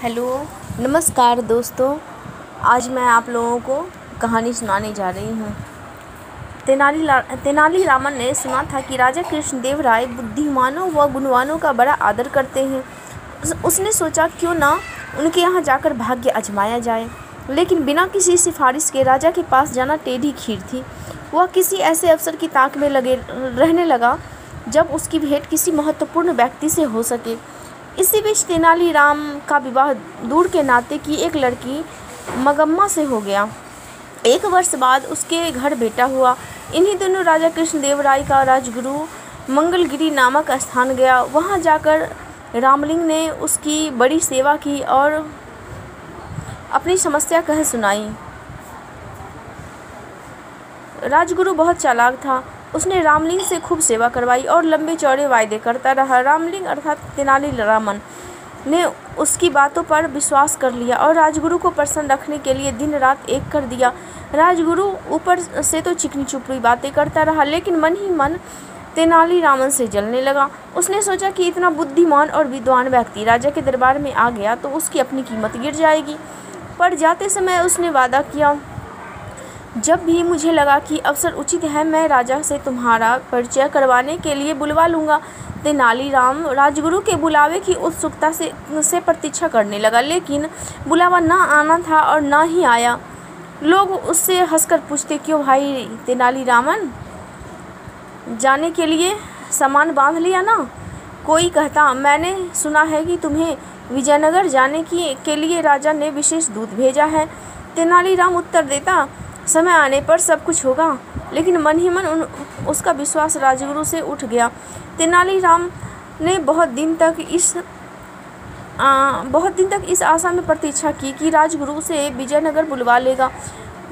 Hello, नमस्कार दोस्तों। आज मैं आप लोगों को कहानी सुनाने जा रही हूँ। तेनालीरामन ने सुना था कि राजा कृष्णदेव राय बुद्धिमानों व गुणवानों का बड़ा आदर करते हैं। उसने सोचा क्यों ना उनके यहाँ जाकर भाग्य आजमाया जाए, लेकिन बिना किसी सिफारिश के राजा के पास जाना टेढ़ी खीर थी। वह किसी ऐसे अवसर की ताक में लगे रहने लगा जब उसकी भेंट किसी महत्वपूर्ण व्यक्ति से हो सके। इसी बीच तेनालीराम का विवाह दूर के नाते की एक लड़की मगम्मा से हो गया। 1 वर्ष बाद उसके घर बेटा हुआ। इन्हीं दिनों राजा कृष्णदेव राय का राजगुरु मंगलगिरी नामक स्थान गया। वहां जाकर रामलिंग ने उसकी बड़ी सेवा की और अपनी समस्या कह सुनाई। राजगुरु बहुत चालाक था। उसने रामलिंग से खूब सेवा करवाई और लंबे चौड़े वायदे करता रहा। रामलिंग अर्थात तेनालीरामन ने उसकी बातों पर विश्वास कर लिया और राजगुरु को प्रसन्न रखने के लिए दिन रात एक कर दिया। राजगुरु ऊपर से तो चिकनी चुपड़ी बातें करता रहा, लेकिन मन ही मन तेनालीरामन से जलने लगा। उसने सोचा कि इतना बुद्धिमान और विद्वान व्यक्ति राजा के दरबार में आ गया तो उसकी अपनी कीमत गिर जाएगी। पर जाते समय उसने वादा किया, जब भी मुझे लगा कि अवसर उचित है मैं राजा से तुम्हारा परिचय करवाने के लिए बुलवा लूँगा। तेनालीराम राजगुरु के बुलावे की उत्सुकता से प्रतीक्षा करने लगा, लेकिन बुलावा न आना था और न ही आया। लोग उससे हंसकर पूछते, क्यों भाई तेनालीरामन, जाने के लिए सामान बांध लिया ना? कोई कहता, मैंने सुना है कि तुम्हें विजयनगर जाने के लिए राजा ने विशेष दूत भेजा है। तेनालीराम उत्तर देता, समय आने पर सब कुछ होगा। लेकिन मन ही मन उसका विश्वास राजगुरु से उठ गया। तेनालीराम ने बहुत दिन तक इस आशा में प्रतीक्षा की कि राजगुरु से विजयनगर बुलवा लेगा।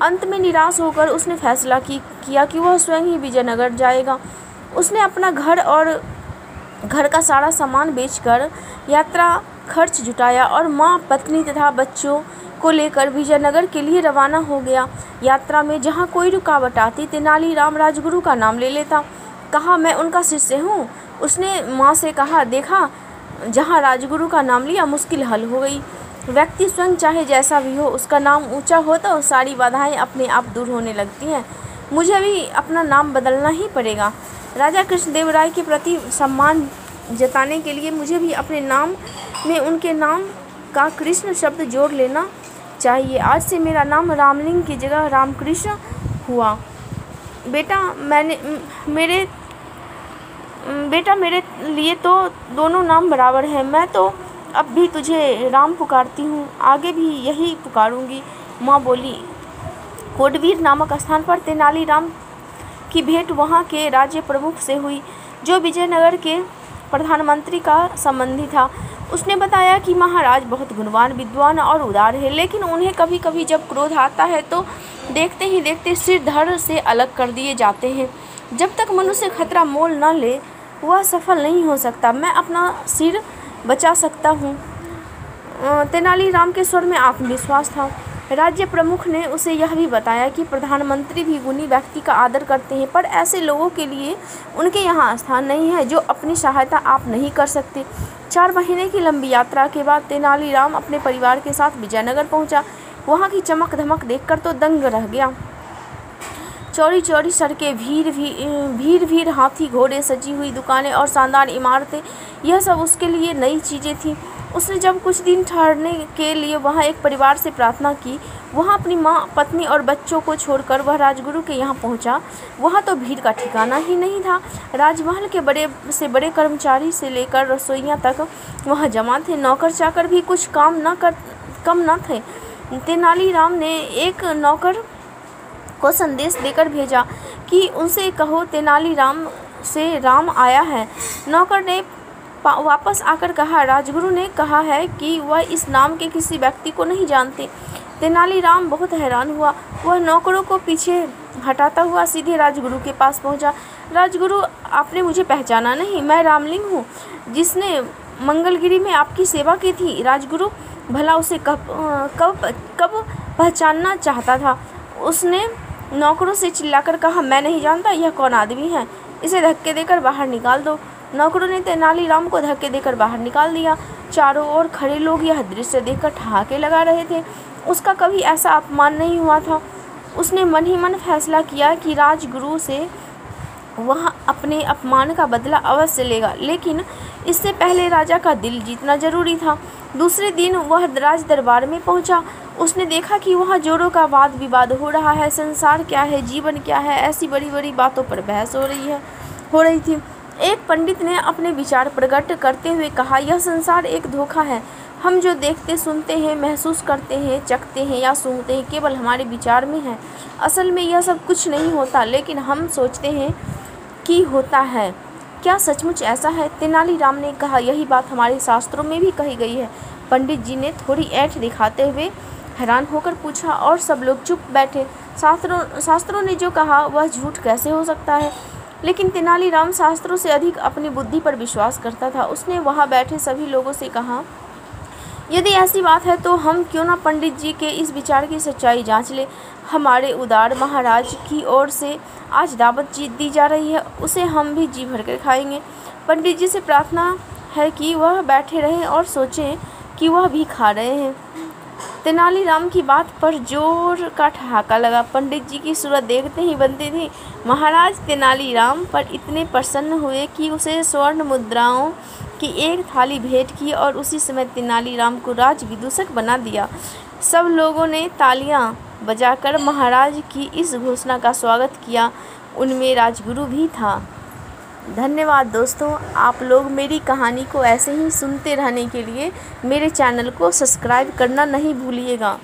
अंत में निराश होकर उसने फैसला किया कि वह स्वयं ही विजयनगर जाएगा। उसने अपना घर और घर का सारा सामान बेचकर यात्रा खर्च जुटाया और माँ, पत्नी तथा बच्चों को लेकर विजयनगर के लिए रवाना हो गया। यात्रा में जहाँ कोई रुकावट आती, तेनालीराम राजगुरु का नाम ले लेता। कहा, मैं उनका शिष्य हूँ। उसने माँ से कहा, देखा, जहाँ राजगुरु का नाम लिया मुश्किल हल हो गई। व्यक्ति स्वयं चाहे जैसा भी हो, उसका नाम ऊंचा हो तो सारी बाधाएं अपने आप दूर होने लगती हैं। मुझे भी अपना नाम बदलना ही पड़ेगा। राजा कृष्णदेव राय के प्रति सम्मान जताने के लिए मुझे भी अपने नाम में उनके नाम का कृष्ण शब्द जोड़ लेना चाहिए। आज से मेरा नाम रामलिंग की जगह रामकृष्ण हुआ। बेटा मेरे लिए तो दोनों नाम बराबर हैं। मैं तो अब भी तुझे राम पुकारती हूँ, आगे भी यही पुकारूंगी, माँ बोली। कोटवीर नामक स्थान पर तेनालीराम की भेंट वहाँ के राज्य प्रमुख से हुई, जो विजयनगर के प्रधानमंत्री का संबंधी था। उसने बताया कि महाराज बहुत गुणवान, विद्वान और उदार है, लेकिन उन्हें कभी कभी जब क्रोध आता है तो देखते ही देखते सिर धड़ से अलग कर दिए जाते हैं। जब तक मनुष्य खतरा मोल न ले वह सफल नहीं हो सकता। मैं अपना सिर बचा सकता हूँ। तेनालीराम के स्वर में आत्मविश्वास था। राज्य प्रमुख ने उसे यह भी बताया कि प्रधानमंत्री भी गुणी व्यक्ति का आदर करते हैं, पर ऐसे लोगों के लिए उनके यहाँ स्थान नहीं है जो अपनी सहायता आप नहीं कर सकते। 4 महीने की लंबी यात्रा के बाद तेनालीराम अपने परिवार के साथ विजयनगर पहुंचा। वहां की चमक धमक देखकर तो दंग रह गया। चौड़ी चौड़ी सड़कें, भीड़ हाथी घोड़े, सजी हुई दुकानें और शानदार इमारतें, यह सब उसके लिए नई चीज़ें थीं। उसने जब कुछ दिन ठहरने के लिए वहां एक परिवार से प्रार्थना की, वहां अपनी माँ, पत्नी और बच्चों को छोड़कर वह राजगुरु के यहाँ पहुंचा। वहां तो भीड़ का ठिकाना ही नहीं था। राजमहल के बड़े से बड़े कर्मचारी से लेकर रसोइयाँ तक वहां जमा थे। नौकर चाकर भी कुछ कम न थे। तेनालीराम ने एक नौकर को संदेश देकर भेजा कि उनसे कहो तेनालीराम से राम आया है। नौकर ने वापस आकर कहा, राजगुरु ने कहा है कि वह इस नाम के किसी व्यक्ति को नहीं जानते। तेनालीराम बहुत हैरान हुआ। वह नौकरों को पीछे हटाता हुआ सीधे राजगुरु के पास पहुंचा। राजगुरु, आपने मुझे पहचाना नहीं? मैं रामलिंग हूँ, जिसने मंगलगिरी में आपकी सेवा की थी। राजगुरु भला उसे कब पहचानना चाहता था। उसने नौकरों से चिल्लाकर कहा, मैं नहीं जानता, यह कौन आदमी है? इसे धक्के देकर बाहर निकाल दो। नौकरों ने तेनालीराम को धक्के देकर बाहर निकाल दिया। चारों ओर खड़े लोग यह दृश्य देखकर ठहाके लगा रहे थे। उसका कभी ऐसा अपमान नहीं हुआ था। उसने मन ही मन फैसला किया कि राजगुरु से वह अपने अपमान का बदला अवश्य लेगा, लेकिन इससे पहले राजा का दिल जीतना जरूरी था। दूसरे दिन वह राज दरबार में पहुंचा। उसने देखा कि वहाँ जोरों का वाद विवाद हो रहा है। संसार क्या है, जीवन क्या है, ऐसी बड़ी बड़ी बातों पर बहस हो रही थी। एक पंडित ने अपने विचार प्रकट करते हुए कहा, यह संसार एक धोखा है। हम जो देखते, सुनते हैं, महसूस करते हैं, चखते हैं या सूंघते हैं, केवल हमारे विचार में है। असल में यह सब कुछ नहीं होता, लेकिन हम सोचते हैं कि होता है। क्या सचमुच ऐसा है? तेनालीराम ने कहा, यही बात हमारे शास्त्रों में भी कही गई है। पंडित जी ने थोड़ी ऐंठ दिखाते हुए हैरान होकर पूछा, और सब लोग चुप बैठे। शास्त्रों ने जो कहा वह झूठ कैसे हो सकता है? लेकिन तेनालीराम शास्त्रों से अधिक अपनी बुद्धि पर विश्वास करता था। उसने वहाँ बैठे सभी लोगों से कहा, यदि ऐसी बात है तो हम क्यों ना पंडित जी के इस विचार की सच्चाई जांच ले। हमारे उदार महाराज की ओर से आज दावत दी जा रही है, उसे हम भी जी भर कर खाएंगे। पंडित जी से प्रार्थना है कि वह बैठे रहें और सोचें कि वह भी खा रहे हैं। तेनालीराम की बात पर जोर का ठहाका लगा। पंडित जी की सूरत देखते ही बनती थी। महाराज तेनालीराम पर इतने प्रसन्न हुए कि उसे स्वर्ण मुद्राओं की एक थाली भेंट की और उसी समय तेनालीराम को राज विदूषक बना दिया। सब लोगों ने तालियां बजाकर महाराज की इस घोषणा का स्वागत किया। उनमें राजगुरु भी था। धन्यवाद दोस्तों, आप लोग मेरी कहानी को ऐसे ही सुनते रहने के लिए मेरे चैनल को सब्सक्राइब करना नहीं भूलिएगा।